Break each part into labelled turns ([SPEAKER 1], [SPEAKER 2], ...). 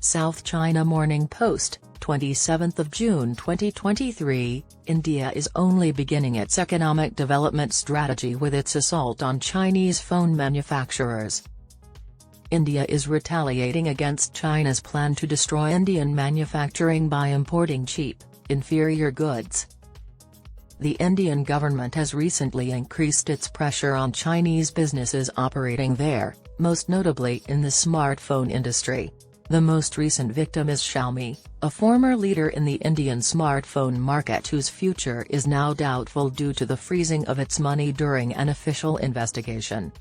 [SPEAKER 1] South China Morning Post, 27th of June 2023, India is only beginning its economic development strategy with its assault on Chinese phone manufacturers. India is retaliating against China's plan to destroy Indian manufacturing by importing cheap, inferior goods. The Indian government has recently increased its pressure on Chinese businesses operating there, most notably in the smartphone industry. The most recent victim is Xiaomi, a former leader in the Indian smartphone market whose future is now doubtful due to the freezing of its money during an official investigation.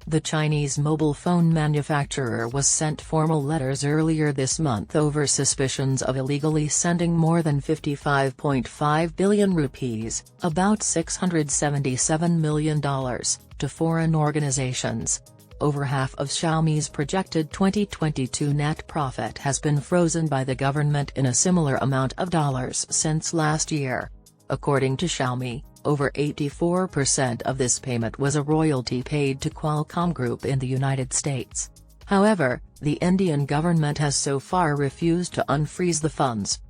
[SPEAKER 1] The Chinese mobile phone manufacturer was sent formal letters earlier this month over suspicions of illegally sending more than 55.5 billion rupees, about $677 million, to foreign organizations. Over half of Xiaomi's projected 2022 net profit has been frozen by the government in a similar amount of dollars since last year. According to Xiaomi, over 84% of this payment was a royalty paid to Qualcomm Group in the United States. However, the Indian government has so far refused to unfreeze the funds.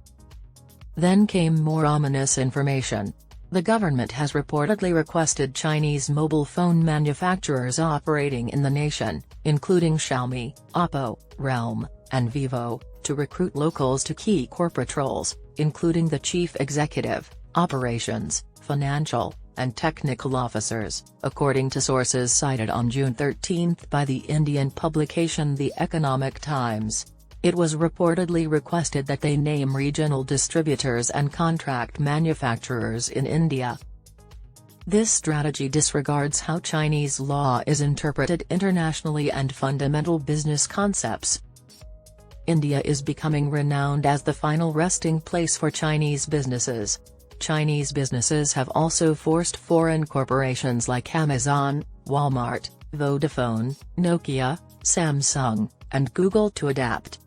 [SPEAKER 1] Then came more ominous information. The government has reportedly requested Chinese mobile phone manufacturers operating in the nation, including Xiaomi, Oppo, Realme, and Vivo, to recruit locals to key corporate roles, including the chief executive, operations, financial, and technical officers, according to sources cited on June 13 by the Indian publication The Economic Times. It was reportedly requested that they name regional distributors and contract manufacturers in India. This strategy disregards how Chinese law is interpreted internationally and fundamental business concepts. India is becoming renowned as the final resting place for Chinese businesses. Chinese businesses have also forced foreign corporations like Amazon, Walmart, Vodafone, Nokia, Samsung, and Google to adapt.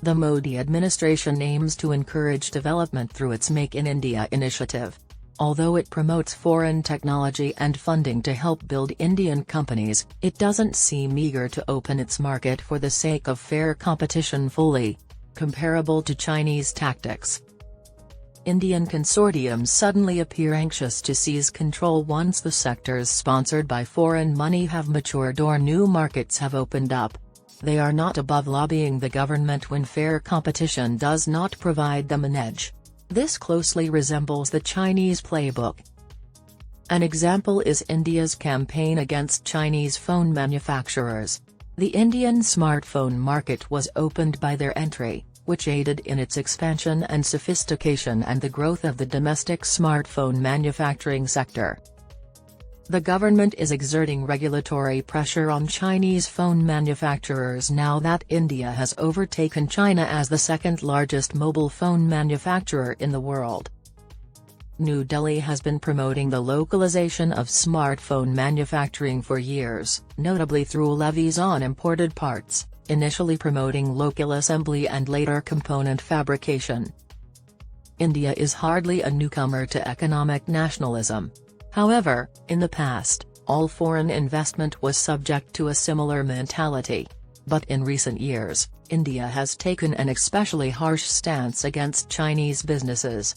[SPEAKER 1] The Modi administration aims to encourage development through its Make in India initiative. Although it promotes foreign technology and funding to help build Indian companies, it doesn't seem eager to open its market for the sake of fair competition fully, comparable to Chinese tactics. Indian consortiums suddenly appear anxious to seize control once the sectors sponsored by foreign money have matured or new markets have opened up. They are not above lobbying the government when fair competition does not provide them an edge. This closely resembles the Chinese playbook. An example is India's campaign against Chinese phone manufacturers. The Indian smartphone market was opened by their entry, which aided in its expansion and sophistication and the growth of the domestic smartphone manufacturing sector. The government is exerting regulatory pressure on Chinese phone manufacturers now that India has overtaken China as the second-largest mobile phone manufacturer in the world. New Delhi has been promoting the localization of smartphone manufacturing for years, notably through levies on imported parts, initially promoting local assembly and later component fabrication. India is hardly a newcomer to economic nationalism. However, in the past, all foreign investment was subject to a similar mentality. But in recent years, India has taken an especially harsh stance against Chinese businesses.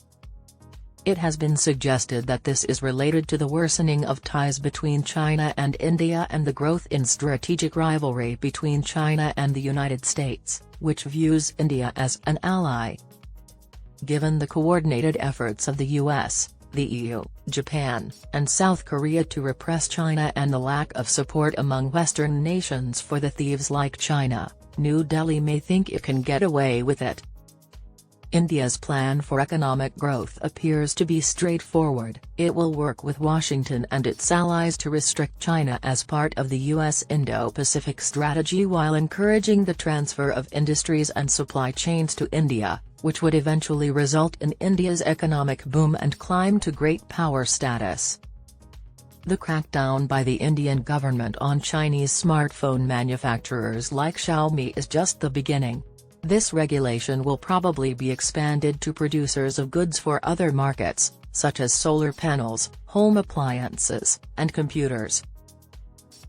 [SPEAKER 1] It has been suggested that this is related to the worsening of ties between China and India and the growth in strategic rivalry between China and the United States, which views India as an ally. Given the coordinated efforts of the US, the EU, Japan, and South Korea to repress China and the lack of support among Western nations for the thieves like China, New Delhi may think it can get away with it. India's plan for economic growth appears to be straightforward. It will work with Washington and its allies to restrict China as part of the US Indo-Pacific strategy while encouraging the transfer of industries and supply chains to India, which would eventually result in India's economic boom and climb to great power status. The crackdown by the Indian government on Chinese smartphone manufacturers like Xiaomi is just the beginning. This regulation will probably be expanded to producers of goods for other markets, such as solar panels, home appliances, and computers.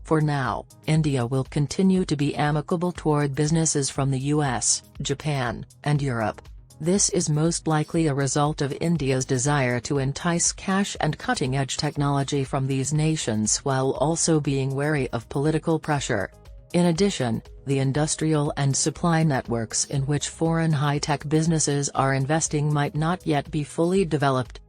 [SPEAKER 1] For now, India will continue to be amicable toward businesses from the US, Japan, and Europe. This is most likely a result of India's desire to entice cash and cutting-edge technology from these nations while also being wary of political pressure. In addition, the industrial and supply networks in which foreign high-tech businesses are investing might not yet be fully developed.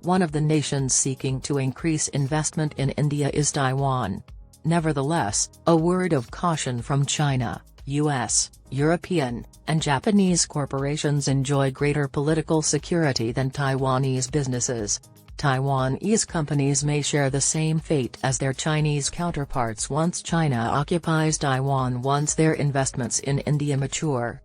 [SPEAKER 1] One of the nations seeking to increase investment in India is Taiwan. Nevertheless, a word of caution from China, US, European, and Japanese corporations enjoy greater political security than Taiwanese businesses. Taiwanese companies may share the same fate as their Chinese counterparts once China occupies Taiwan once their investments in India mature.